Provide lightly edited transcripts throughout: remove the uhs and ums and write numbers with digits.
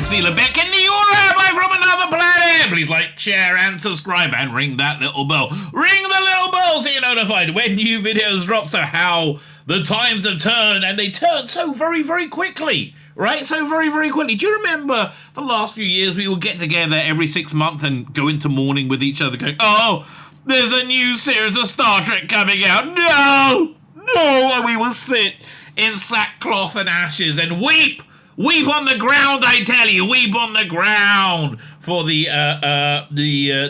is Tzvi Lebetkin, your Rabbi from another planet. Please like, share, and subscribe, and ring that little bell. Ring the little bell so you're notified when new videos drop. So how the times have turned, and they turn so very, very quickly. Right? So very, very quickly. Do you remember the last few years we would get together every 6 months and go into mourning with each other going, oh, there's a new series of Star Trek coming out. No! No! And we will sit in sackcloth and ashes and weep. Weep on the ground, I tell you. Weep on the ground for the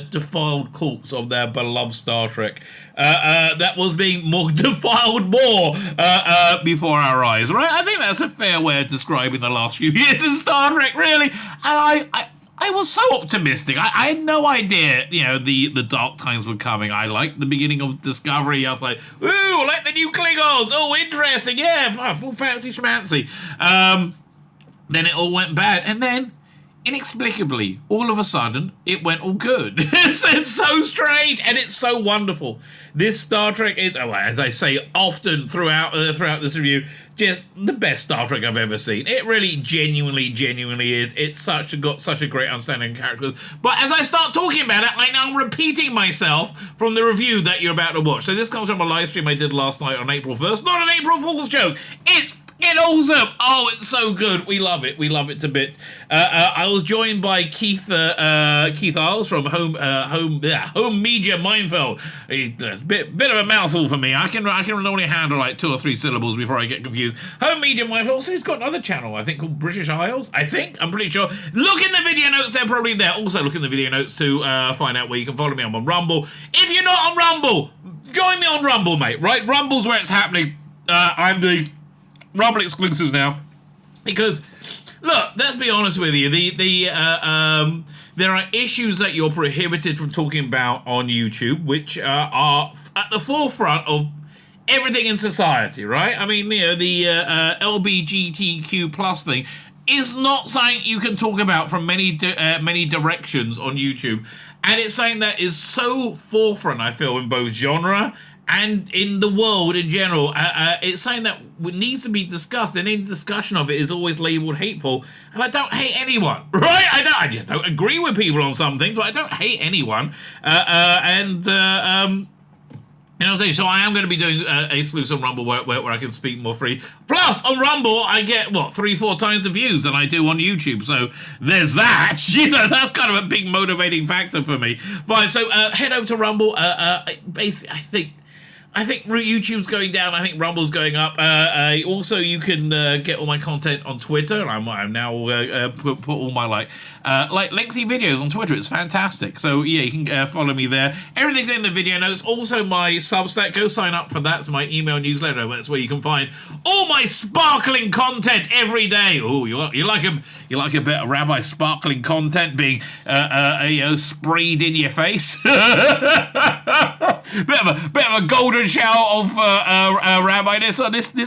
defiled corpse of their beloved Star Trek. That was being more defiled before our eyes, right? I think that's a fair way of describing the last few years in Star Trek, really. And I was so optimistic. I had no idea, the dark times were coming. I liked the beginning of Discovery. I was like, ooh, like the new Klingons. Oh, interesting. Yeah, full fancy schmancy. Then it all went bad, and then, inexplicably, all of a sudden, it went all good. It's so strange, and it's so wonderful. This Star Trek is, as I say often throughout this review, just the best Star Trek I've ever seen. It really genuinely is. It's got such a great understanding of characters. But as I start talking about it, I know I'm repeating myself from the review that you're about to watch. So this comes from a live stream I did last night on April 1st. Not an April Fool's joke. It's awesome. Oh, it's so good. We love it. We love it to bits. I was joined by Keith Isles from Home Media Mindfield. It's a bit of a mouthful for me. I can only handle like 2 or 3 syllables before I get confused. Home Media Mindfield. Also, he's got another channel, I think, called British Isles. I'm pretty sure. Look in the video notes. They're probably there. Also, look in the video notes to find out where you can follow me. I'm on Rumble. If you're not on Rumble, join me on Rumble, mate. Right? Rumble's where it's happening. I'm doing Rumble exclusives now, because look, let's be honest with you. There are issues that you're prohibited from talking about on YouTube, which are at the forefront of everything in society, right? I mean, the LGBTQ plus thing is not something you can talk about from many directions on YouTube, and it's something that is so forefront, I feel, in both genre and in the world in general. It's something that needs to be discussed, and any discussion of it is always labelled hateful. And I don't hate anyone, right? I just don't agree with people on some things, but I don't hate anyone. So I am going to be doing a exclusive Rumble where I can speak more free. Plus, on Rumble, I get, 3-4 times the views than I do on YouTube. So there's that. That's kind of a big motivating factor for me. Fine, so head over to Rumble. Basically, I think YouTube's going down. I think Rumble's going up. Also, you can get all my content on Twitter. I'm now put all my lengthy videos on Twitter. It's fantastic. So yeah, you can follow me there. Everything's in the video notes. Also, my Substack. Go sign up for that. It's my email newsletter. That's where you can find all my sparkling content every day. Oh, you like a bit of Rabbi sparkling content being sprayed in your face. bit of a golden shower of Rabbi. This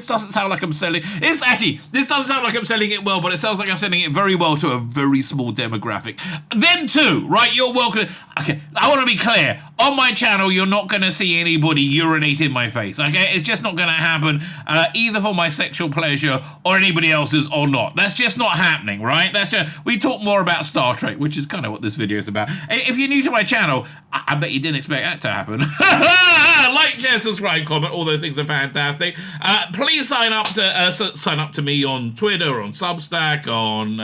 doesn't sound like I'm selling. This doesn't sound like I'm selling it well, but it sounds like I'm selling it very well to a very small demographic. Them too, right? You're welcome. Okay, I want to be clear. On my channel, you're not going to see anybody urinate in my face. Okay, it's just not going to happen, either for my sexual pleasure or anybody else's or not. That's just not happening, right? We talk more about Star Trek, which is kind of what this video is about. If you're new to my channel, I bet you didn't expect that to happen. Like, share, subscribe, comment. All those things are fantastic. Please sign up to me on Twitter, on Substack, on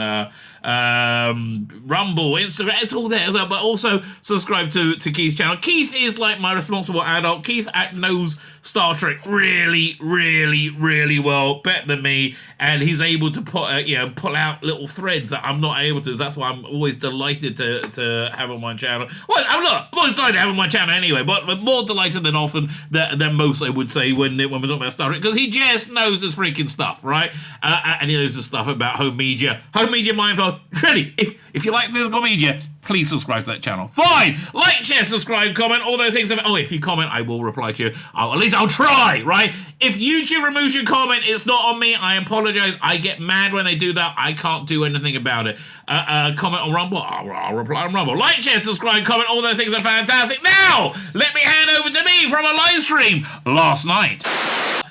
Rumble, Instagram. It's all there. But also subscribe to Keith's channel. Keith is like my responsible adult. Keith knows Star Trek really, really, really well, better than me, and he's able to pull out little threads that I'm not able to. That's why I'm always delighted to have on my channel. Well, I'm always delighted to have on my channel anyway, but more delighted than often than most, I would say, when we're talking about Star Trek, because he just knows his freaking stuff, right? And he knows the stuff about home media Mindfield. Really, if you like physical media, please subscribe to that channel. Fine! Like, share, subscribe, comment, all those things. Oh, if you comment, I will reply to you. At least I'll try, right? If YouTube removes your comment, it's not on me. I apologize. I get mad when they do that. I can't do anything about it. Comment on Rumble. I'll reply on Rumble. Like, share, subscribe, comment, all those things are fantastic. Now, let me hand over to me from a live stream last night.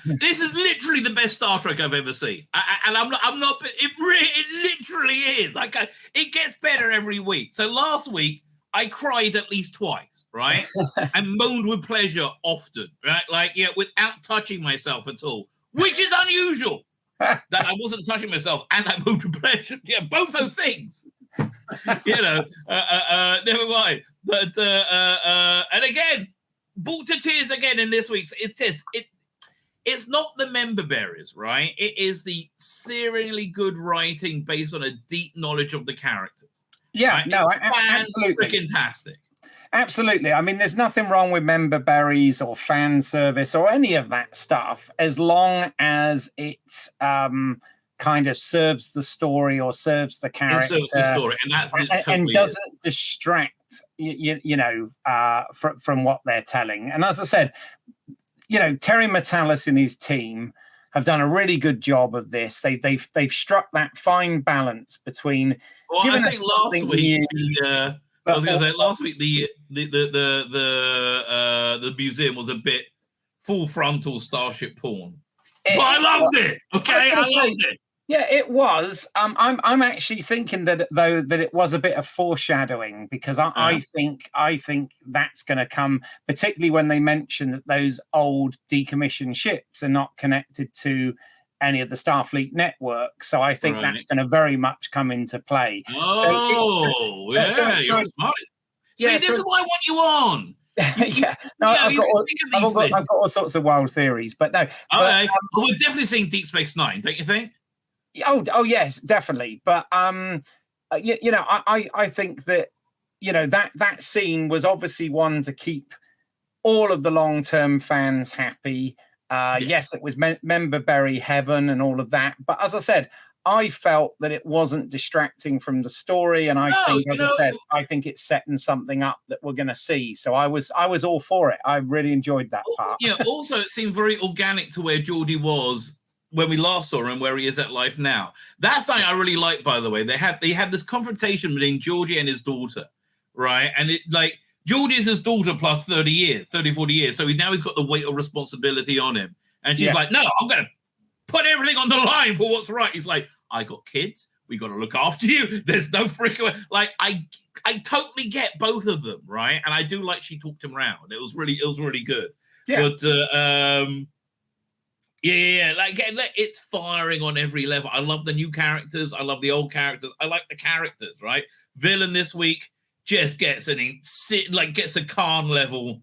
This is literally the best Star Trek I've ever seen, and I'm not. It literally is. It gets better every week. So last week I cried at least twice, right? And moaned with pleasure often, right? Without touching myself at all, which is unusual. That I wasn't touching myself and I moaned with pleasure. Yeah, both those things. Never mind. But and again, brought to tears again in this week's. It's not the member berries, right? It is the serially good writing based on a deep knowledge of the characters. Yeah, right? no, absolutely. Freaking fantastic. Absolutely. I mean, there's nothing wrong with member berries or fan service or any of that stuff, as long as it kind of serves the story or serves the character. It serves the story, and doesn't distract from what they're telling. And as I said, Terry Matalas and his team have done a really good job of this. They've struck that fine balance between. Well, I think last week last week the museum was a bit full frontal Starship porn, but I loved it. Okay, I loved it. Yeah, it was. I'm actually thinking that it was a bit of foreshadowing, because I think that's going to come, particularly when they mention that those old decommissioned ships are not connected to any of the Starfleet network. So I think that's going to very much come into play. Oh, you're smart. See, this is why I want you on. I've got all sorts of wild theories, but no. Okay, we're definitely seeing Deep Space Nine, don't you think? Oh yes, definitely. But I think that that scene was obviously one to keep all of the long-term fans happy. Yes, it was member berry heaven and all of that. But as I said, I felt that it wasn't distracting from the story, and I think it's setting something up that we're going to see. So I was all for it. I really enjoyed that part. Yeah. Also, it seemed very organic to where Geordi was when we last saw him, where he is at life now. That's something I really like, by the way. They had this confrontation between Geordi and his daughter, right? And Geordi is his daughter plus 30, 40 years. So he's got the weight of responsibility on him. And she's like, no, I'm going to put everything on the line for what's right. He's like, I got kids. We got to look after you. There's no freaking... I totally get both of them, right? And I do like she talked him around. It was really good. Yeah. But, it's firing on every level. I love the new characters. I love the old characters. I like the characters, right? Villain this week just gets gets a Khan level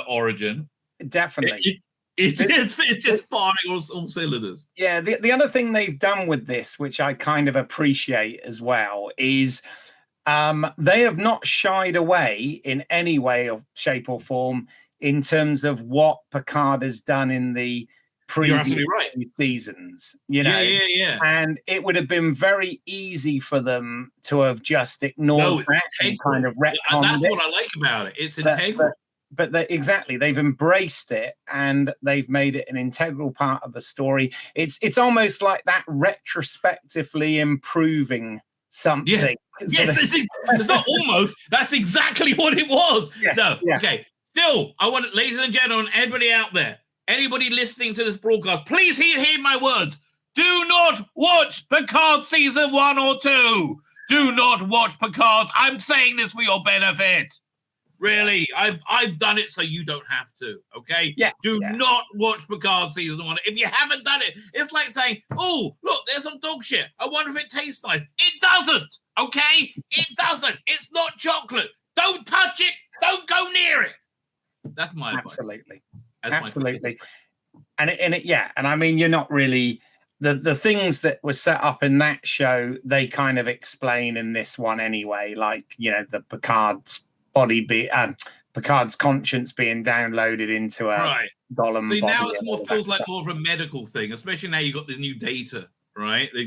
origin. Definitely. It's just firing all cylinders. Yeah, the other thing they've done with this, which I kind of appreciate as well, is they have not shied away in any way or shape or form in terms of what Picard has done in the previous seasons, Yeah. And it would have been very easy for them to have just ignored that and kind of retconned That's what I like about it. It's integral. But they've embraced it, and they've made it an integral part of the story. It's almost like that retrospectively improving something. It's not almost. That's exactly what it was. Okay. Still, I want, ladies and gentlemen, everybody out there, anybody listening to this broadcast, please hear my words. Do not watch Picard season 1 or 2. Do not watch Picard. I'm saying this for your benefit. Really, I've done it so you don't have to, okay? Do not watch Picard season 1. If you haven't done it, it's like saying, oh, look, there's some dog shit. I wonder if it tastes nice. It doesn't, okay? It doesn't. It's not chocolate. Don't touch it. Don't go near it. That's my advice. Absolutely. And I mean, you're not really... The things that were set up in that show, they kind of explain in this one anyway, like, the Picard's Picard's conscience being downloaded into a golem. See, now it's feels like more of a medical thing, especially now you got this new data, right? They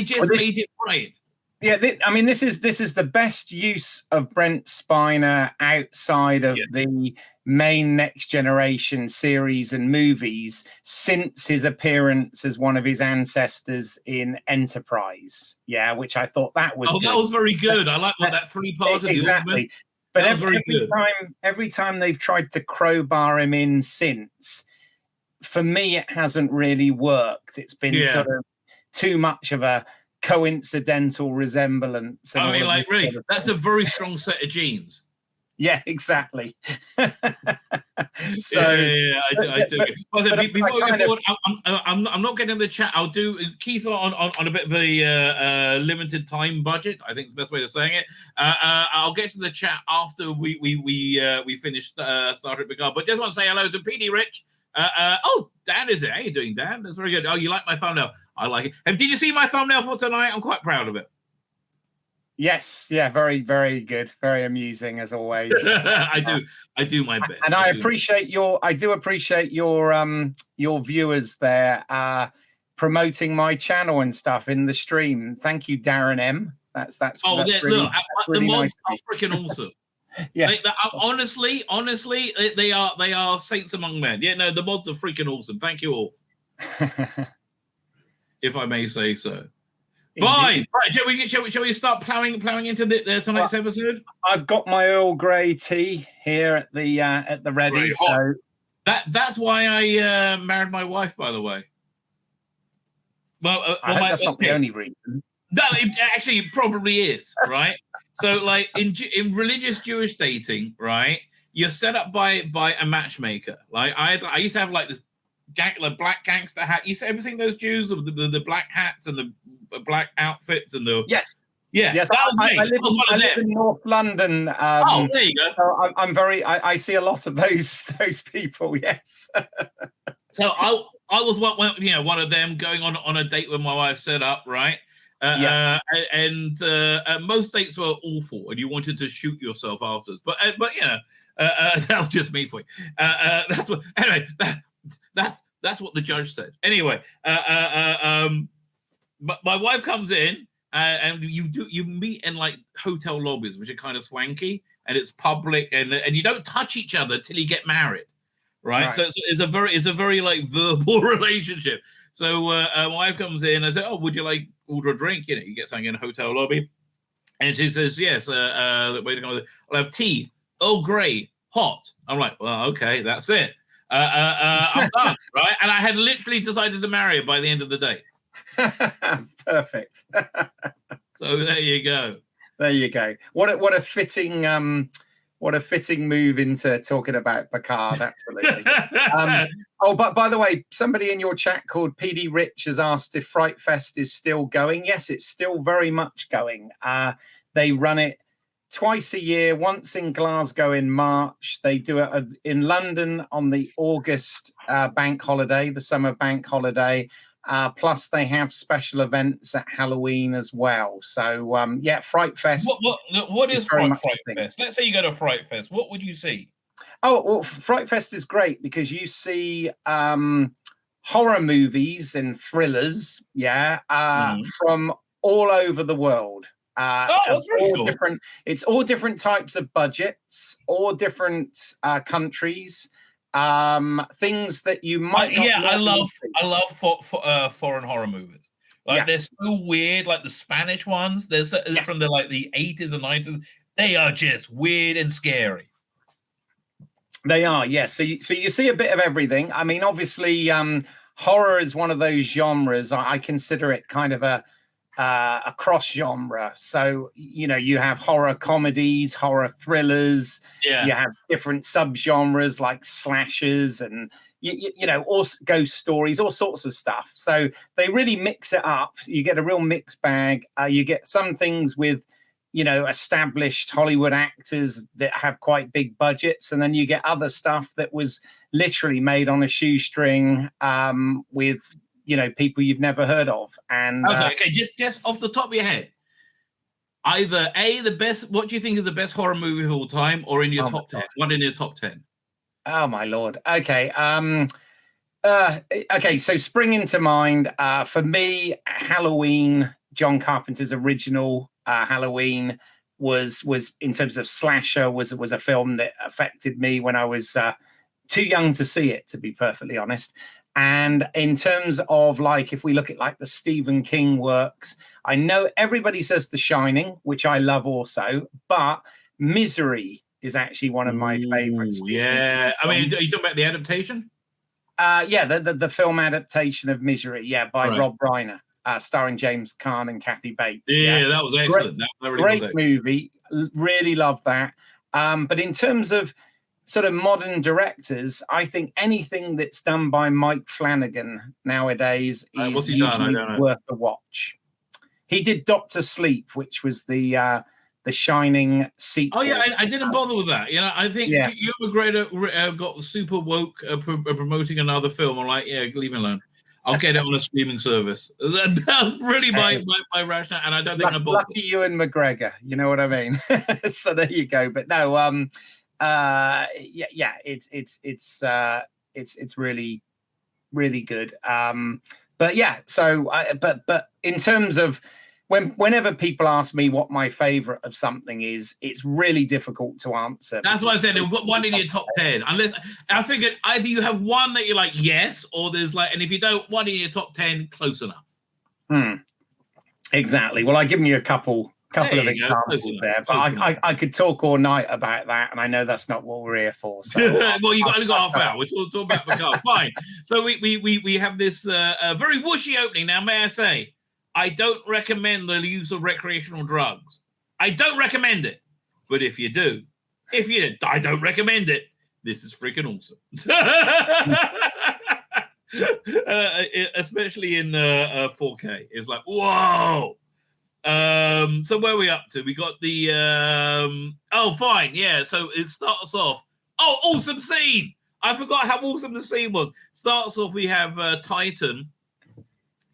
just made it right. Yeah, this is the best use of Brent Spiner outside of the main Next Generation series and movies since his appearance as one of his ancestors in Enterprise. Yeah, which I thought that was that was very good. I like that 3-part. Exactly. But That was very good. every time they've tried to crowbar him in since, for me, it hasn't really worked. It's been sort of too much of a coincidental resemblance. I mean, like, really, that's a very strong set of genes. Yeah, exactly. I do. I'm not getting the chat. I'll do Keith on a bit of a limited time budget. I think it's the best way of saying it. I'll get to the chat after we finish Star Trek Picard. But just want to say hello to PD Rich. Dan is it? How you doing, Dan? That's very good. Oh, you like my thumbnail? I like it. Did you see my thumbnail for tonight? I'm quite proud of it. Yes, yeah, very, very good, very amusing as always. I do my best, and I do appreciate your viewers there promoting my channel and stuff in the stream. Thank you, Darren M. That's really mods are freaking awesome. Yes, honestly, they are saints among men. Yeah, no, the mods are freaking awesome. Thank you all, if I may say so. Fine. Right, shall we start plowing into tonight's episode? I've got my Earl Grey tea here at the ready. So that's why I married my wife, by the way. Well, that's not the only reason. No, it actually probably is, right? So, like in religious Jewish dating, right, you're set up by a matchmaker. Like I used to have like this black gangster hat. You ever seen those Jews with the black hats and the black outfits and the yes. That was me. I live in North London. There you go. So I see a lot of those people. Yes. So I was one of them going on a date with my wife set up, right? And most dates were awful, and you wanted to shoot yourself afterwards. But that was just me for you. That's what. Anyway, that's what the judge said. Anyway, but my wife comes in, and you meet in like hotel lobbies, which are kind of swanky, and it's public, and you don't touch each other till you get married, right? So it's a very like verbal relationship. So my wife comes in, I say, "Oh, would you like order a drink?" You get something in a hotel lobby, and she says, "Yes, I'll have tea, Earl Grey, hot." I'm like, "Well, okay, that's it. I'm done," right? And I had literally decided to marry her by the end of the day. Perfect. So there you go. There you go. What a fitting move into talking about Picard. Absolutely. But by the way, somebody in your chat called PD Rich has asked if Fright Fest is still going. Yes, it's still very much going. They run it twice a year, once in Glasgow in March. They do it in London on the August bank holiday, the summer bank holiday. Plus, they have special events at Halloween as well. So, Fright Fest. What is Fright Fest? Let's say you go to Fright Fest. What would you see? Oh, well, Fright Fest is great because you see horror movies and thrillers, from all over the world. That's really cool. It's all different types of budgets, all different countries. Things that you might not I love foreign horror movies. They're so weird, like the Spanish ones. They're from the 80s and 90s. They are just weird and scary. They are, yes. So you see a bit of everything. I mean, obviously, horror is one of those genres. I consider it kind of a cross genre. So you have horror comedies, horror thrillers. You have different subgenres like slashers and all ghost stories, all sorts of stuff. So they really mix it up. You get a real mixed bag. You get some things with established Hollywood actors that have quite big budgets, and then you get other stuff that was literally made on a shoestring with people you've never heard of. And okay, just off the top of your head, either the best. What do you think is the best horror movie of all time, or in your top 10? One in your top 10. Oh my lord. Okay. Okay. So springing to mind for me, Halloween, John Carpenter's original Halloween was in terms of slasher was a film that affected me when I was too young to see it, to be perfectly honest. And in terms of if we look at the Stephen King works, I know everybody says The Shining, which I love also, but Misery is actually one of my favorites. Yeah, I mean, are you talking about the adaptation? Yeah, the film adaptation of Misery, by Rob Reiner, starring James Caan and Kathy Bates. Yeah, that was excellent. Great movie. Really love that. But in terms of sort of modern directors, I think anything that's done by Mike Flanagan nowadays is usually worth a watch. He did Doctor Sleep, which was the Shining sequel. Oh yeah, I didn't bother with that. You know, I think you McGregor got super woke promoting another film. I'm like, yeah, leave me alone. I'll get it on a streaming service. That's really my rationale, and I don't think I'm lucky you and McGregor. You know what I mean? So there you go. But no, it's really, really good. But yeah, so but in terms of whenever people ask me what my favorite of something is, it's really difficult to answer. That's why I said one in your top 10. Unless I figured either you have one that you're like yes, or there's like, and if you don't, one in your top 10, close enough. Exactly. Well, I've given you a couple of examples there, but I could talk all night about that, and I know that's not what we're here for. So well, you only got half hour. We're talking about Picard. Fine. So we have this very whooshy opening. Now, may I say, I don't recommend the use of recreational drugs. I don't recommend it. But if you do, I don't recommend it. This is freaking awesome. Especially in 4K. It's like, whoa. So where are we up to? We got the fine, yeah. So it starts off. Oh, awesome scene! I forgot how awesome the scene was. Starts off, we have Titan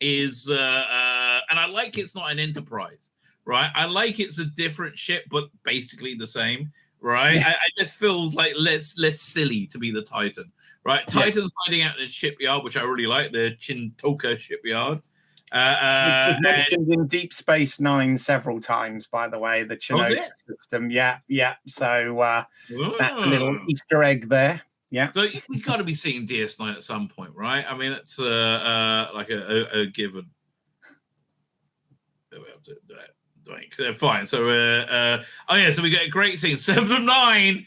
is and I like it's not an Enterprise, right? I like it's a different ship, but basically the same, right? Yeah. I just feels like less silly to be the Titan, right? Yeah. Titan's hiding out in the shipyard, which I really like, the Chintoka shipyard. It's mentioned in Deep Space Nine several times, by the way, the Chinook system. Yeah. So that's a little Easter egg there. Yeah. So we got to be seeing DS9 at some point, right? I mean, it's like a given. Fine. So so we get a great scene. 7 of 9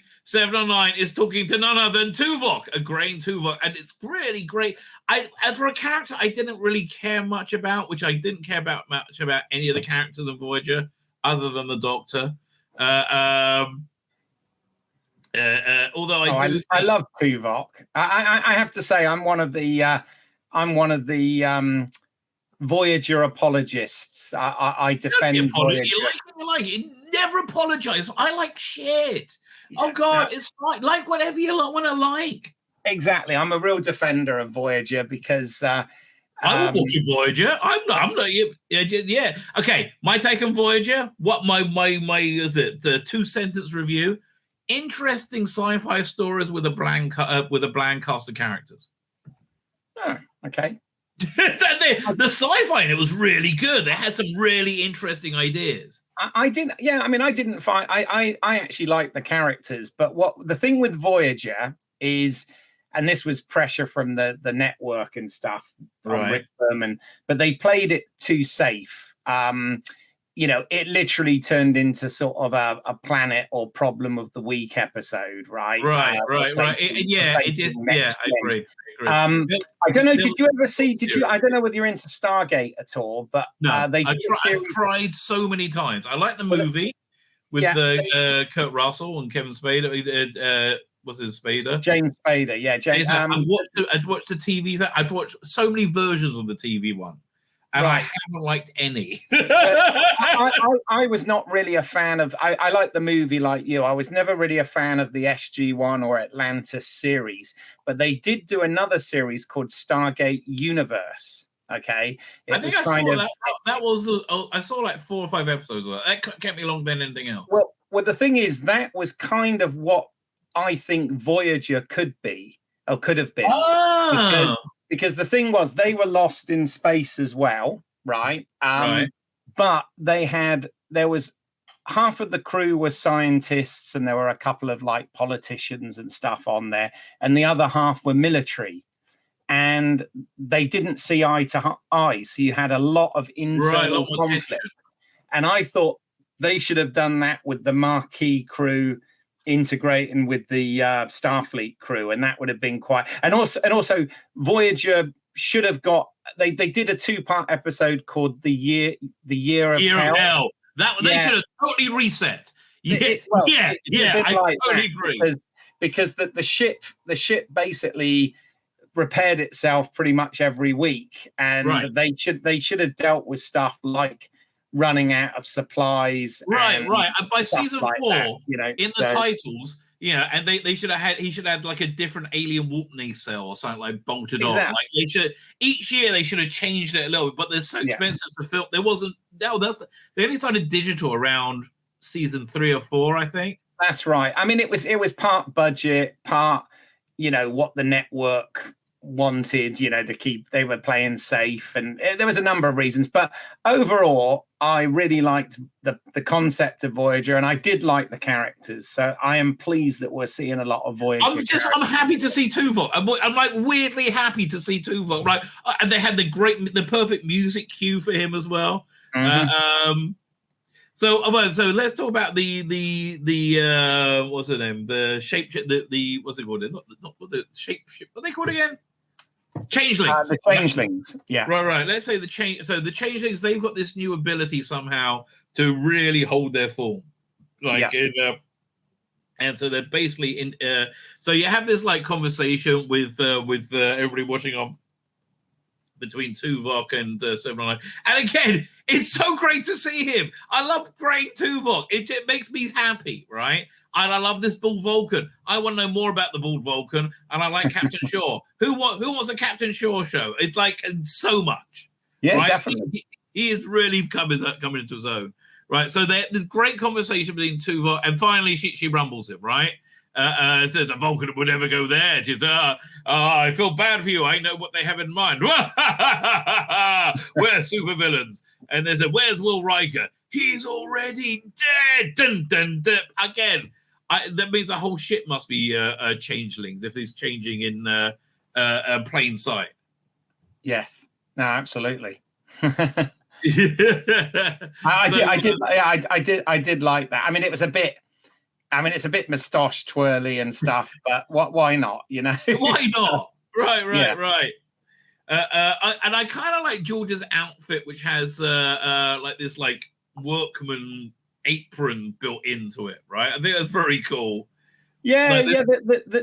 is talking to none other than Tuvok, a grain Tuvok, and it's really great. As for a character I didn't really care much about, which I didn't care about much about any of the characters in Voyager other than the Doctor. Although I love Tuvok. I have to say I'm one of the Voyager apologists. I defend Voyager. You like it. Never apologize. I like shit. Yeah, oh God, it's like whatever you want to like. Exactly. I'm a real defender of Voyager because I'm watching Voyager. I'm not. Yeah. Okay. My take on Voyager. What my is it? The 2-sentence review. Interesting sci-fi stories with a bland cast of characters. Oh, okay. the sci-fi in it was really good. They had some really interesting ideas. I didn't. Yeah, I mean, I didn't find. I actually liked the characters, but what the thing with Voyager is, and this was pressure from the network and stuff, right? But they played it too safe. It literally turned into sort of a planet or problem of the week episode, right? Right. It did. Yeah, I agree. I don't know. Did you ever see? I don't know whether you're into Stargate at all, but no, I've tried so many times. I like the movie with Kurt Russell and Kevin Spader. What's his Spader? James Spader. Yeah, James. I've watched the TV. I've watched so many versions of the TV one. And I haven't liked any. I was not really a fan of. I like the movie like you. I was never really a fan of the SG-1 or Atlantis series, but they did do another series called Stargate Universe. Okay, I think I saw that. That was I saw like 4 or 5 episodes of that. That kept me longer than anything else. Well, the thing is, that was kind of what I think Voyager could be or could have been. Oh. Because the thing was, they were lost in space as well, right? But there was half of the crew were scientists, and there were a couple of like politicians and stuff on there, and the other half were military, and they didn't see eye to eye. So you had a lot of internal conflict. And I thought they should have done that with the Marquee crew integrating with the Starfleet crew, and that would have been quite. And also, Voyager should have got. They did a 2-part episode called the year of hell. They should have totally reset. I totally agree. Because the ship basically repaired itself pretty much every week, and they should have dealt with stuff like running out of supplies. And by season 4, that, in the titles, and he should have had like a different alien warp nacelle or something like bolted on. Like each year they should have changed it a little bit, but they're so expensive to film. They only started digital around season 3 or 4, I think. That's right. I mean, it was part budget, part what the network wanted, to keep. They were playing safe, and there was a number of reasons. But overall, I really liked the concept of Voyager, and I did like the characters. So I am pleased that we're seeing a lot of Voyager. I'm happy to see Tuvok. I'm like weirdly happy to see Tuvok. Right, and they had the perfect music cue for him as well. Mm-hmm. So let's talk about the what's the name? The shape. The what's it called? Not the shape. What are they called again? Changelings. The changelings. Yeah. Right. Let's say the changelings. They've got this new ability somehow to really hold their form, and so they're basically in. So you have this like conversation with everybody watching on between Tuvok and 709. And again, it's so great to see him. I love great Tuvok. It makes me happy, right? And I love this bald Vulcan. I want to know more about the bald Vulcan, and I like Captain Shaw. Who wants a Captain Shaw show? It's like so much. Yeah, right? definitely. He is really coming into his own, right? So there's great conversation between Tuvok, and finally she rumbles him, right? Said the Vulcan would never go there. She said, I feel bad for you. I know what they have in mind. We're supervillains. And they said, where's Will Riker? He's already dead. Dun, dun, dun. Again, that means the whole ship must be changelings if he's changing in plain sight. Yes. No, absolutely. I did like that. I mean, it's a bit moustache twirly and stuff, but why not? Why not? Right. And I kind of like George's outfit, which has like this like workman apron built into it. Right, I think that's very cool. Yeah.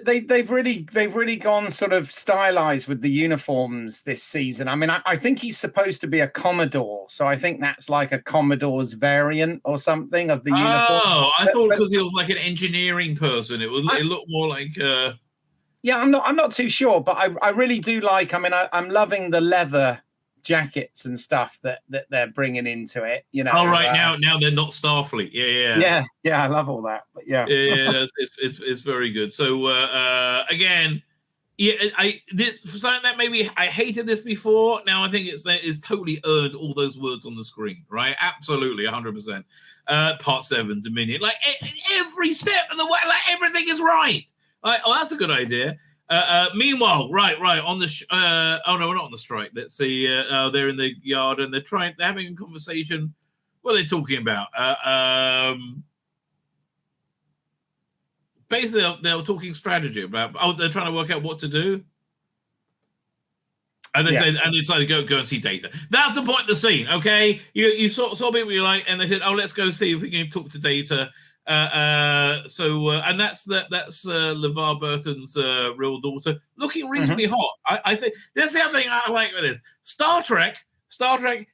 They've really gone sort of stylized with the uniforms this season. I mean, I think he's supposed to be a Commodore, so I think that's like a Commodore's variant or something of the uniform. Oh, I thought because he was like an engineering person, it looked more like. Yeah, I'm not too sure, but I really do like. I mean, I'm loving the leather jackets and stuff that they're bringing into it. Oh, right, now they're not Starfleet. Yeah. I love all that. But yeah, it's very good. So again, something that maybe I hated this before. Now I think it's totally earned all those words on the screen. Right, absolutely, 100%. Part 7, Dominion, like every step of the way, like everything is right. That's a good idea. Meanwhile, right on the oh no, we're not on the strike. Let's see. They're in the yard and they're having a conversation. What are they talking about? Basically, they're talking strategy about. They're trying to work out what to do. And they said, and they decided to go and see Data. That's the point of the scene, okay? You saw people you like, and they said, let's go see if we can talk to Data. And that's LeVar Burton's real daughter, looking reasonably hot. I think that's the other thing I like with this. Star Trek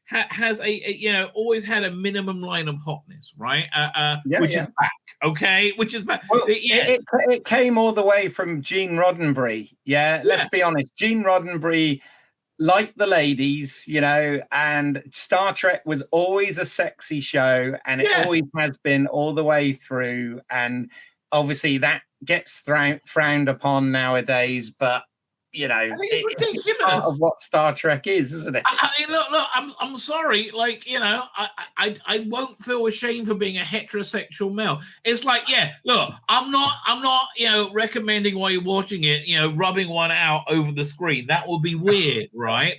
has a always had a minimum line of hotness, right? Which is back, okay? Which is back. Well, it came all the way from Gene Roddenberry. Let's be honest. Gene Roddenberry liked the ladies, and Star Trek was always a sexy show, and it always has been all the way through. And obviously that gets frowned upon nowadays, but I think it's ridiculous. It's part of what Star Trek is, isn't it? I mean, look, I'm sorry. Like, I won't feel ashamed for being a heterosexual male. It's like, look, I'm not, recommending while you're watching it, rubbing one out over the screen. That would be weird, right?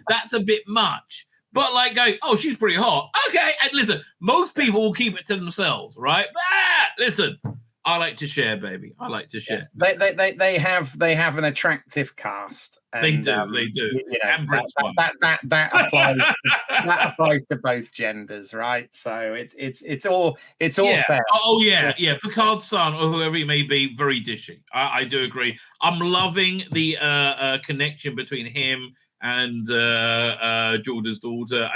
That's a bit much. but like going, oh, she's pretty hot. Okay, and listen, most people will keep it to themselves, right? But listen, I like to share, baby. I like to share. They have an attractive cast. And, they do. You know, And Brent's one. That applies. That applies to both genders, right? So it's all fair. Oh yeah. Picard's son or whoever he may be, very dishy. I do agree. I'm loving the connection between him and Jordan's daughter.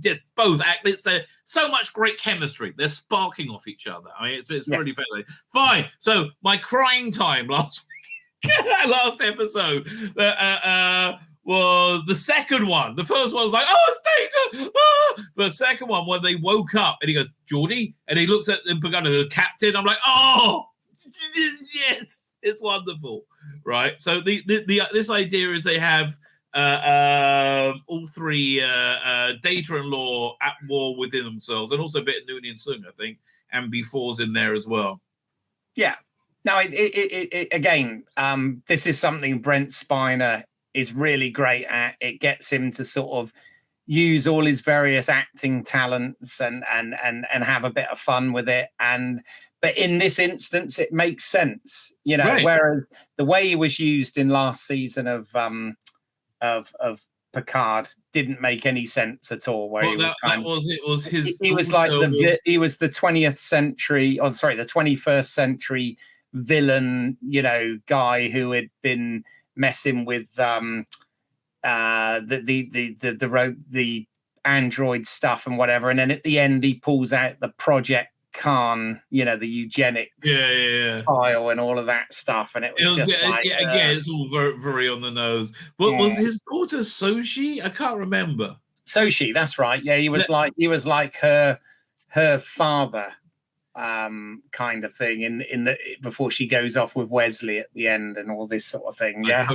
Just both act. It's so much great chemistry. They're sparking off each other. I mean, it's really fascinating. Fine. So my crying time last week, last episode, was the second one. The first one was like, oh, it's Data. Oh! The second one, when they woke up and he goes, Geordie, and he looks at the captain. I'm like, oh, yes, it's wonderful, right? So this idea is they have all three Data and Law at war within themselves, and also a bit of Noonien and Sung, I think, and B4's in there as well. Yeah. Now, again, this is something Brent Spiner is really great at. It gets him to sort of use all his various acting talents and have a bit of fun with it. But in this instance, it makes sense, you know. Right. Whereas the way he was used in last season of Picard didn't make any sense at all. Where he was he was like he was the 20th century, or sorry, the 21st century villain, you know, guy who had been messing with the android stuff and whatever, and then at the end he pulls out the Project Karn, you know, the eugenics file and all of that stuff, and it was just again, it's all very, very on the nose. But was his daughter Soshi? I can't remember. Soshi, that's right. Yeah, he was like her father, kind of thing in the before she goes off with Wesley at the end and all this sort of thing. Yeah,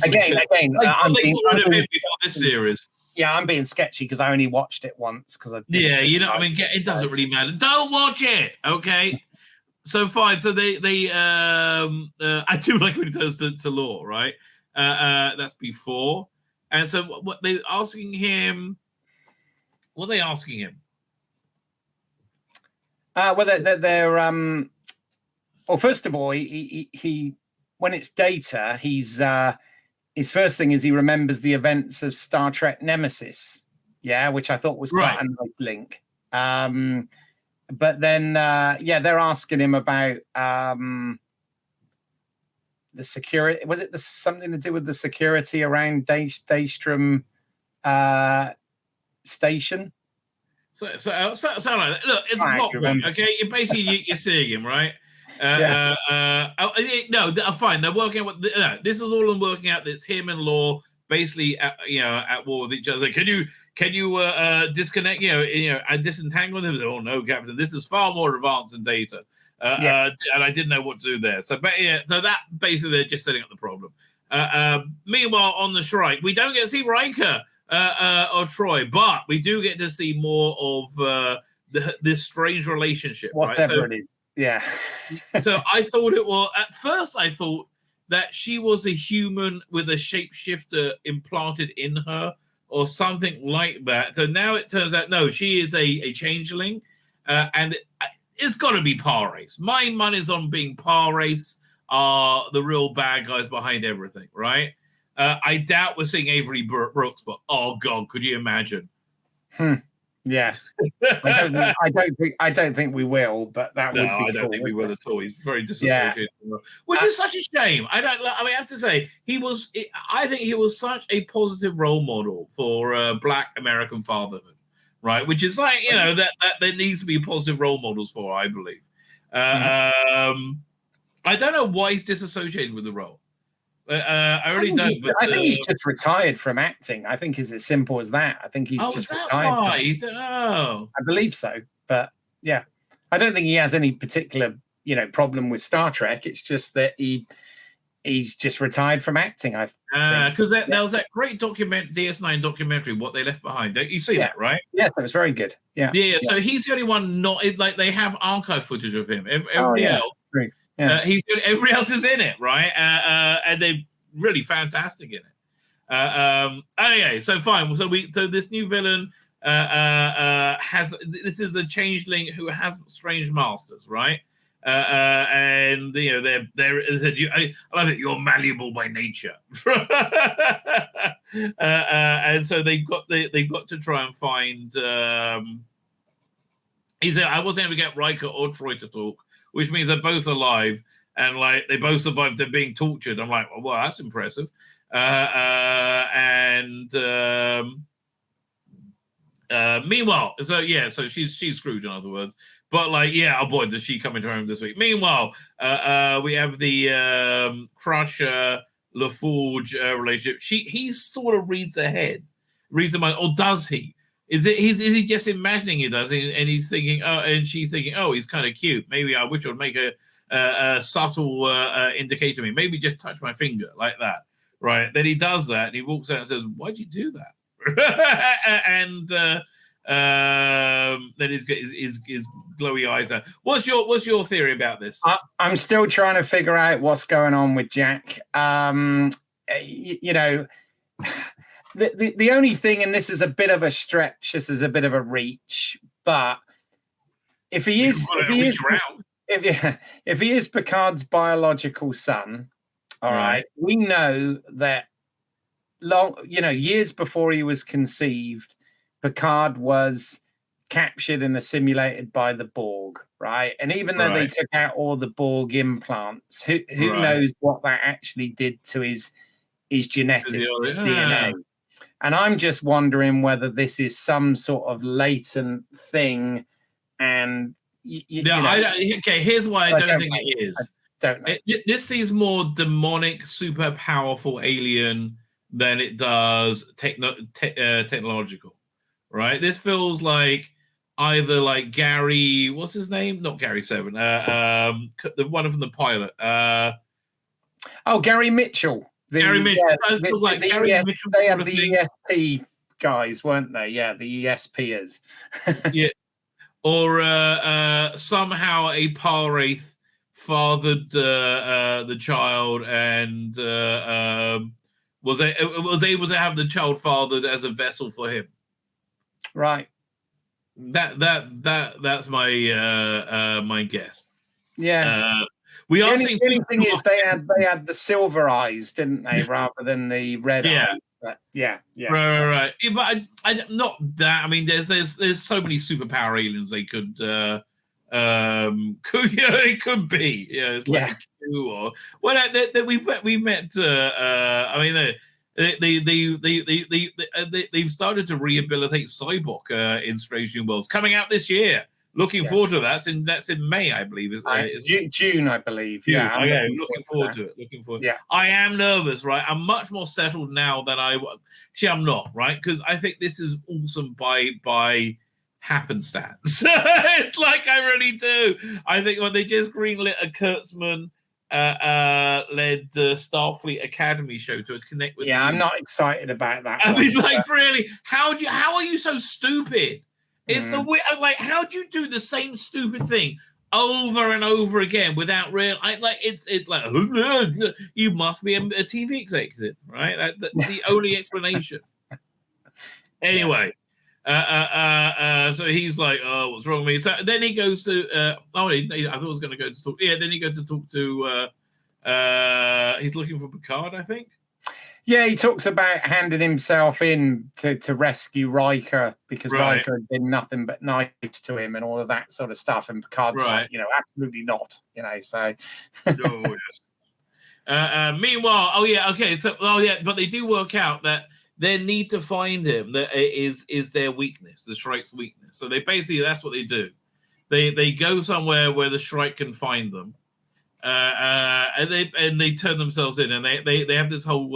again, I'm being before this series. Yeah, I'm being sketchy because I only watched it once. You know, I mean, it doesn't really matter. Don't watch it, okay? So fine. So they I do like when it turns to Law, right? That's before, and so what they're asking him? What are they asking him? Well, they're well, first of all, he when it's Data, he's his first thing is he remembers the events of Star Trek Nemesis, which I thought was quite a nice link. But then, they're asking him about the security. Was it something to do with the security around Daystrom station? So like that. Look, it's a plot point, okay? You're seeing him, right? Fine. They're working out this is all I'm working out. That's him and Law basically at war with each other. Can you disconnect? And disentangle them? Oh no, Captain. This is far more advanced than Data. And I didn't know what to do there. So that basically they're just setting up the problem. Meanwhile, on the Shrike, we don't get to see Riker or Troy, but we do get to see more of this strange relationship. Whatever it is. Yeah. So I thought at first I thought that she was a human with a shapeshifter implanted in her or something like that. So now it turns out, no, she is a changeling. And it's got to be Par Race. My money's on being Par Race are the real bad guys behind everything, right? I doubt we're seeing Avery Brooks, but oh God, could you imagine? Yeah, I don't think we will, but that would be I don't think we will at all. He's very disassociated, which is such a shame. I have to say I think he was such a positive role model for Black American fatherhood, right? Which is like that there needs to be positive role models for. I believe. I don't know why he's disassociated with the role. I really don't. But, I think he's just retired from acting. I think it's as simple as that. I think he's just retired. I believe so. But yeah, I don't think he has any particular problem with Star Trek. It's just that he's just retired from acting. Because there was that great DS9 documentary, What They Left Behind. Don't you see that, right? Yeah, that was very good. Yeah. So he's the only one not like they have archive footage of him. Everybody else. Great. Yeah. He's good. Everybody else is in it, right? And they're really fantastic in it. Okay, so fine. So this new villain has this is a changeling who has strange masters, right? And they're I love it. You're malleable by nature, and so they've got to try and find. He said, I wasn't able to get Riker or Troy to talk, which means they're both alive and like they both survived. They're being tortured. I'm like, well, that's impressive. Meanwhile, so she's screwed, in other words. But like, yeah, oh boy, does she come into her own this week? Meanwhile, we have the Crusher LaForge relationship. He sort of reads ahead, reads the mind, or does he? Is he just imagining he does, and he's thinking, oh, and she's thinking, oh, he's kind of cute. Maybe I wish I'd make a subtle indication to me. Maybe just touch my finger like that, right? Then he does that, and he walks out and says, "Why'd you do that?" And then his glowy eyes out. What's your theory about this? I'm still trying to figure out what's going on with Jack. The only thing, and this is a bit of a stretch, this is a bit of a reach, but if he is Picard's biological son, all right, we know that years before he was conceived, Picard was captured and assimilated by the Borg, right? And even though they took out all the Borg implants, who knows what that actually did to his genetic DNA? And I'm just wondering whether this is some sort of latent thing. And here's why I don't think it is. I don't know. This seems more demonic, super powerful alien than it does technological, right? This feels like either like Gary, what's his name? Not Gary Seven. The one from the pilot. Gary Mitchell. Gary Mitchell. They had the ESP guys, weren't they? Yeah, the ESPers. Yeah. Or somehow a Palwraith fathered the child and was able to have the child fathered as a vessel for him. Right. That's my my guess. Yeah. The only thing is they had the silver eyes, didn't they, rather than the red eyes? But yeah. Right. Yeah, but I not that. I mean, there's so many superpower aliens they could it could be. Yeah, it's like two or we've met. I mean, they've started to rehabilitate Cyborg in Strange New Worlds, coming out this year. Looking forward to that. That's in May, I believe. June, I believe. June. Yeah, I'm looking forward to it. Yeah, I am nervous, right? I'm much more settled now than I'm not, right? Because I think this is awesome by happenstance. It's like I really do. I think when they just greenlit a Kurtzman led Starfleet Academy show to connect with. Yeah, I'm not excited about that. I mean, really, how are you so stupid? It's the way, like, how do you do the same stupid thing over and over again without it's like you must be a TV executive, right? That's the only explanation. Anyway, so he's like, oh, what's wrong with me? So then he goes to I thought I was going to go to talk. Yeah, then he goes to talk to he's looking for Picard, I think. Yeah, he talks about handing himself in to rescue Riker because Riker had been nothing but nice to him and all of that sort of stuff. And Picard's like, absolutely not, so. Meanwhile, but they do work out that their need to find him that is their weakness, the Shrike's weakness. So they basically, that's what they do. They go somewhere where the Shrike can find them. And they turn themselves in, and they have this whole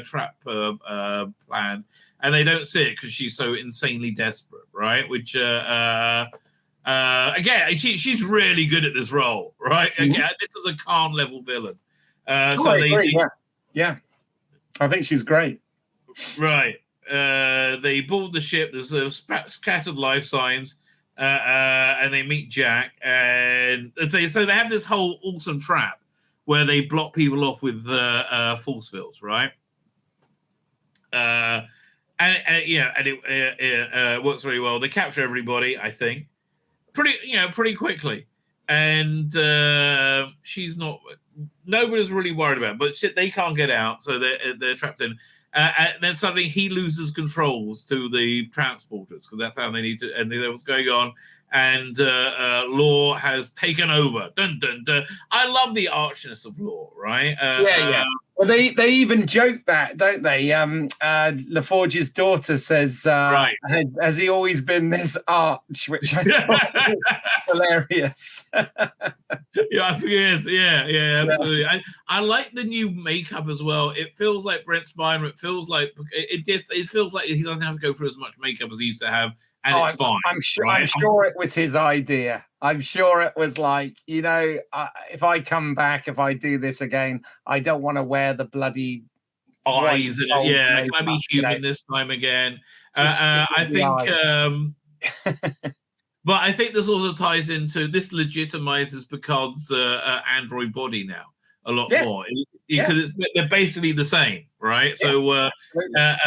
trap plan, and they don't see it because she's so insanely desperate, right? Which again, she's really good at this role, right? Again, this is a Khan level villain. I agree. Yeah, I think she's great. Right. They board the ship. There's scattered life signs. And they meet Jack, and they have this whole awesome trap where they block people off with force fields, right? And it works really well. They capture everybody, I think, pretty quickly, and she's not. Nobody's really worried about it, but shit, they can't get out, so they're trapped in. And then suddenly he loses controls to the transporters because that's how they need to. And they know what's going on. And Law has taken over. Dun dun dun. I love the archness of Law, right? Yeah. Well, they even joke that, don't they? LaForge's daughter says, right. Has he always been this arch? Which I thought was hilarious. Yeah, I forget. Yeah, absolutely. I like the new makeup as well. It feels like Brent Spiner. It feels like it feels like he doesn't have to go through as much makeup as he used to have. And it's fine. I'm sure it was his idea. I'm sure it was like, if I come back, if I do this again, I don't want to wear the bloody eyes. Yeah, can I be human this time again? I think, but I think this also ties into this legitimizes Picard's android body now a lot more because they're basically the same, right? So, so that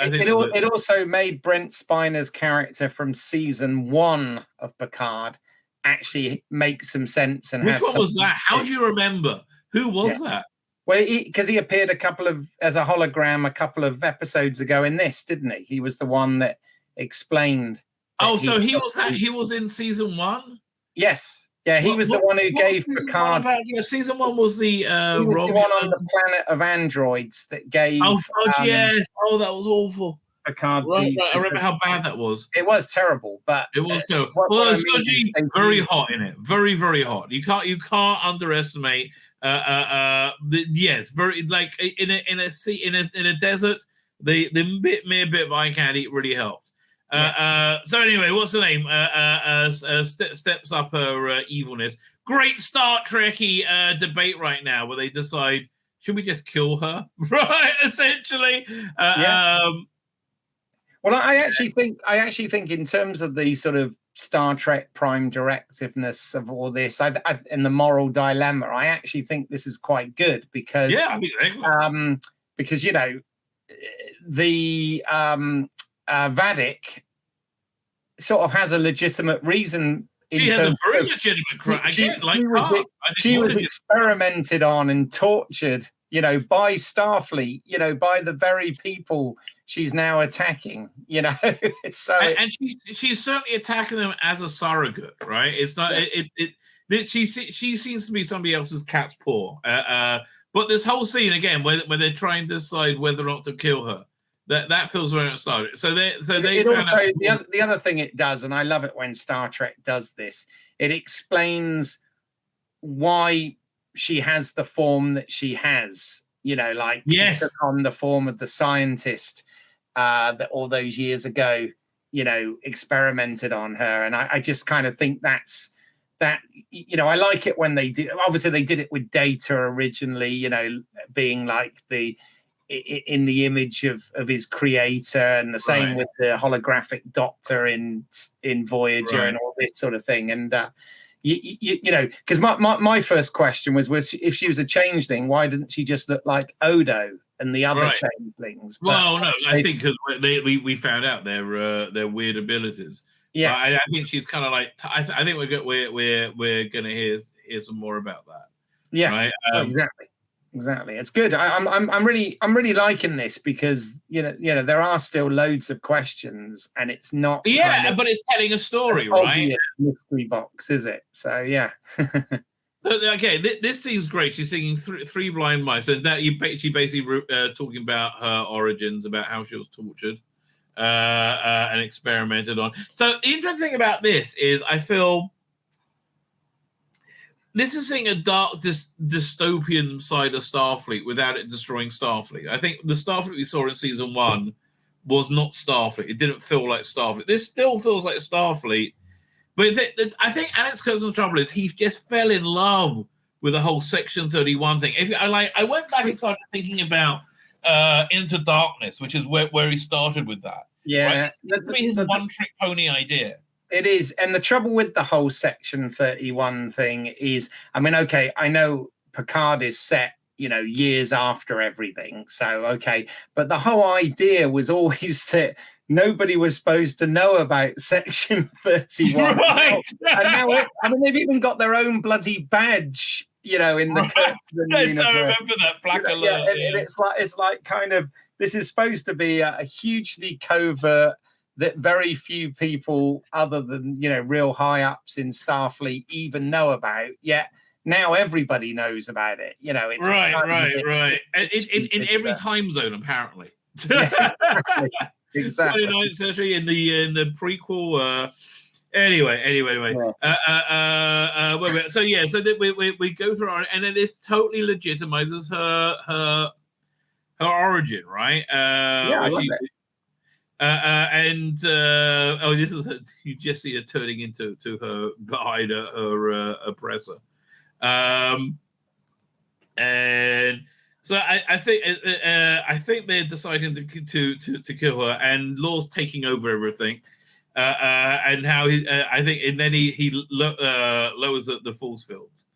I think it also made Brent Spiner's character from season 1 of Picard actually make some sense. And which one was that? How do you remember? Who was that? Well, because he appeared as a hologram a couple of episodes ago in this, didn't he? He was the one that explained. Oh, so he was that? He was in season 1. Yes. Yeah, he was the one who gave Picard. Season 1 was the one on the planet of androids that gave. Oh God, yes! Oh, that was awful. Picard. Right. I remember how bad that was. It was terrible, but it was terrible. Well, Soji, very hot in it. Very, very hot. You can't underestimate. Yes, very like in a desert. The mere bit of eye candy really helped. So anyway, what's the name? Steps up her evilness. Great Star Trekky debate right now where they decide, should we just kill her? Right, essentially. Well, I actually think in terms of the sort of Star Trek prime directiveness of all this, and the moral dilemma, I actually think this is quite good because because the Vadik sort of has a legitimate reason. She has a very legitimate crime. She was experimented on and tortured, by Starfleet, by the very people she's now attacking, and she's certainly attacking them as a surrogate, right? It's not she seems to be somebody else's cat's paw. But this whole scene again, where they're trying to decide whether or not to kill her, that feels very much started. So they found out the other thing it does, and I love it when Star Trek does this. It explains why she has the form that she has. She took on the form of the scientist that all those years ago, experimented on her, and I just kind of think that's. I like it when they do. Obviously, they did it with Data originally, being like in the image of his creator, and the same with the holographic Doctor in Voyager and all this sort of thing. And because my first question was if she was a changeling, why didn't she just look like Odo and the other changelings? Well, no, I think because we found out their weird abilities. Yeah, I think she's kind of like. I think we're gonna hear some more about that. Yeah, right? Exactly. It's good. I'm really liking this because there are still loads of questions and it's not. Yeah, but it's telling a story, right? Mystery box, is it? So yeah. Okay, this seems great. She's singing Three Blind Mice. So now she basically talking about her origins, about how she was tortured. And experimented on. So the interesting thing about this is I feel this is seeing a dark dystopian side of Starfleet without it destroying Starfleet. I think the Starfleet we saw in season 1 was not Starfleet. It didn't feel like Starfleet. This still feels like Starfleet. But I think Alex Kurtzman's trouble is he just fell in love with the whole Section 31 thing. I went back and started thinking about Into Darkness, which is where he started with that. Yeah, right? That's his one-trick pony idea. It is, and the trouble with the whole Section 31 thing is, I know Picard is set years after everything. So, okay. But the whole idea was always that nobody was supposed to know about Section 31. Right. And now, they've even got their own bloody badge, in the Kurtzman universe. I remember that black alert. Yeah, and it's like kind of, this is supposed to be a hugely covert that very few people other than, real high ups in Starfleet even know about. Yet now everybody knows about it. It's right. In every time zone, apparently. Yeah, exactly. 29th century in the prequel. Anyway. Yeah. So that we go through and then this totally legitimizes her origin, right? I love it. This is you just see her turning into her behind her oppressor, and so I think they're deciding to kill her, and Law's taking over everything, and how he lowers the force fields.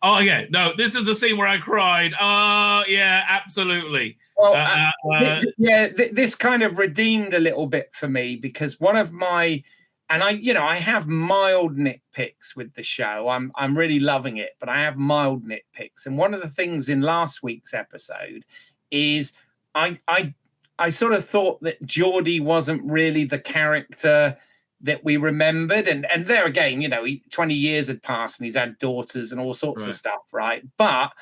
Oh yeah, no, this is the scene where I cried. Oh yeah, absolutely. Well, this kind of redeemed a little bit for me, because one of my, and I have mild nitpicks with the show. I'm really loving it, but I have mild nitpicks. And one of the things in last week's episode is I sort of thought that Geordi wasn't really the character that we remembered, and there again, 20 years had passed and he's had daughters and all sorts of stuff, right? But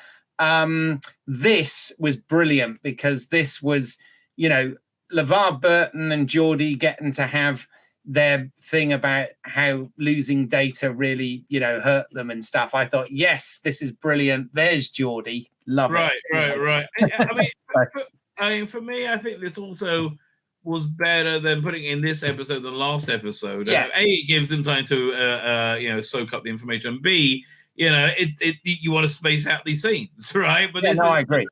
this was brilliant, because this was, LeVar Burton and Geordi getting to have their thing about how losing Data really, hurt them and stuff. I thought, yes, this is brilliant. There's Geordi. Love it. Right. For me, I think this also was better than putting in this episode than last episode. Yes. A, it gives them time to soak up the information. And B, you want to space out these scenes, right? But I agree.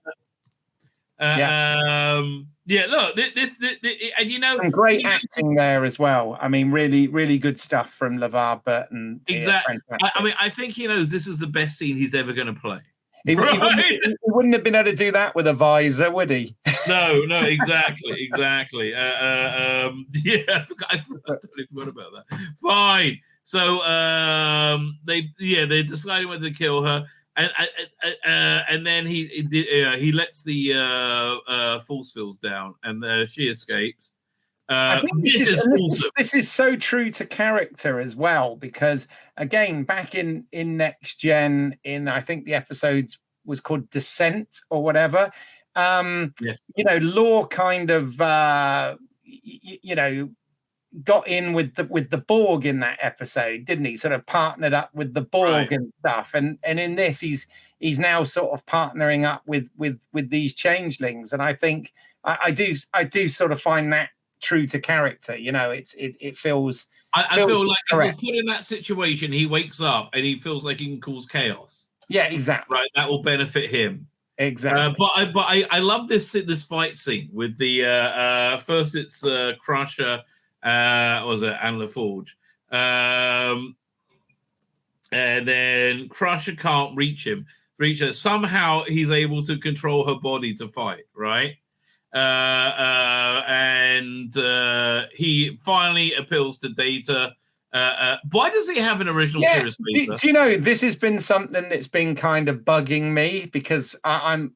Look, this and some great acting there as well. I mean, really, really good stuff from LeVar Burton. Exactly. I think he knows this is the best scene he's ever going to play. He wouldn't have been able to do that with a visor, would he? No, exactly. I totally forgot about that. Fine. So they're deciding whether to kill her, and then he lets the force fields down, and she escapes. I think this is so true to character as well, because again, back in Next Gen, I think the episode was called Descent or whatever. Yes. Law kind of got in with the Borg in that episode, didn't he? Sort of partnered up with the Borg and stuff, and in this he's now sort of partnering up with these changelings, and I think I do sort of find that true to character. It feels. I feel like correct. If we're put in that situation, he wakes up and he feels like he can cause chaos. Yeah, exactly. Right, that will benefit him. Exactly. But I love this fight scene with the first it's Crusher, was it and LaForge, and then Crusher can't reach her. Somehow he's able to control her body to fight, right? And he finally appeals to Data. Why does he have an original series? Do you know, this has been something that's been kind of bugging me, because I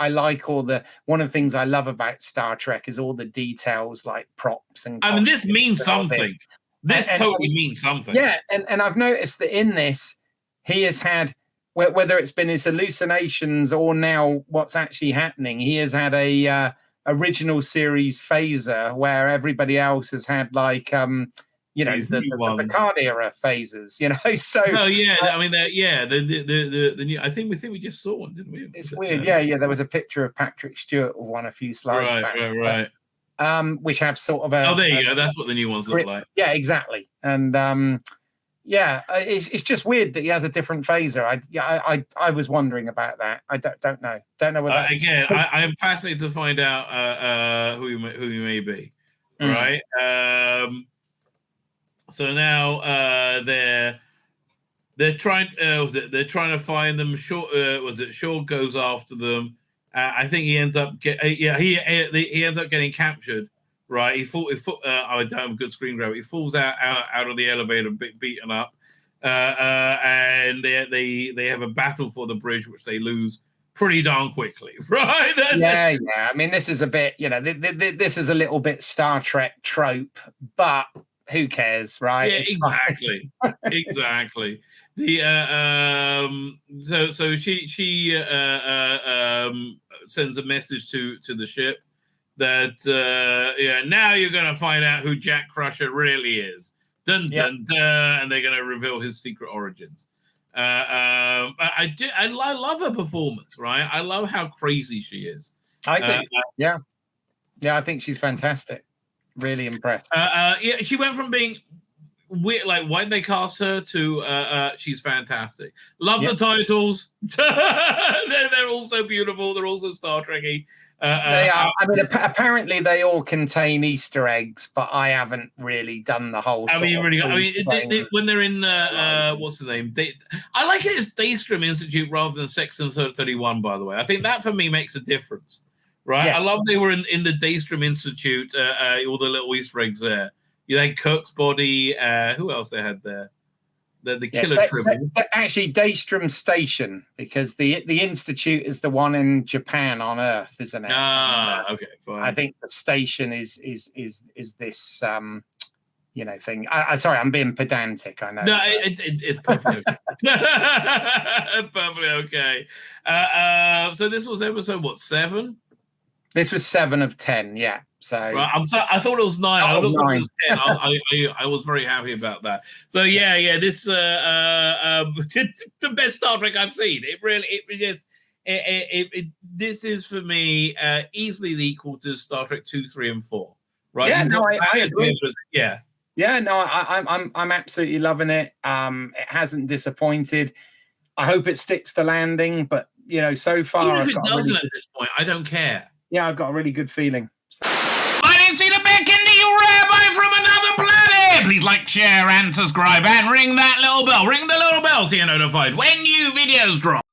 like one of the things I love about Star Trek is all the details, like props and. I mean, this means something. This totally means something. Yeah, and I've noticed that in this, he has had, whether it's been his hallucinations or now what's actually happening, he has had a original series phaser where everybody else has had like the Picard era phases, So the new. I think we just saw one, didn't we? It's weird, yeah. There was a picture of Patrick Stewart with one a few slides back, right. Which have sort of a. Oh, there you go. That's what the new ones look like. Yeah, exactly. And it's just weird that he has a different phaser. I was wondering about that. I don't know. Don't know what that's. Again, I am fascinated to find out who you may be. Right. So now they're they're trying. They're trying to find them. Shaw goes after them. I think he ends up he ends up getting captured. Right, I don't have a good screen grab. He falls out of the elevator, beaten up, and they have a battle for the bridge, which they lose pretty darn quickly. Right? Yeah. I mean, this is a bit, this is a little bit Star Trek trope, but who cares, right? Yeah, exactly, exactly. The so she sends a message to the ship that now you're gonna find out who Jack Crusher really is. Dun dun dun, and they're gonna reveal his secret origins. I love her performance, right? I love how crazy she is. I do. Yeah, I think she's fantastic. Really impressed. She went from being weird, like why'd they cast her, to she's fantastic. Love the titles. They're all so beautiful. They're also Star Trekky. They are. I mean, apparently they all contain Easter eggs, but I haven't really done the whole. When they're in what's the name? I like it as Daystrom Institute rather than Section 31. By the way, I think that for me makes a difference, right? Yes. I love they were in the Daystrom Institute. All the little Easter eggs there. You had Kirk's body. Who else they had there? The killer tribble. Actually, Daystrom Station, because the institute is the one in Japan on Earth, isn't it? Okay, fine. I think the station is this thing. Sorry, I'm being pedantic. I know. No, it's perfectly okay. Perfectly okay. So this was episode 7? This was 7 of 10. Yeah. So right, I thought it was 9. I looked like it was 10. I was very happy about that. So this the best Star Trek I've seen. This is for me easily the equal to Star Trek 2, 3, and 4. Right? Yeah, no, I agree. Yeah. Yeah, no, I'm absolutely loving it. It hasn't disappointed. I hope it sticks the landing, but so far, even if it doesn't at this point, I don't care. Yeah, I've got a really good feeling. My name's Tzvi Lebetkin, the Rabbi from another planet. Please like, share, and subscribe, and ring that little bell. Ring the little bell so you're notified when new videos drop.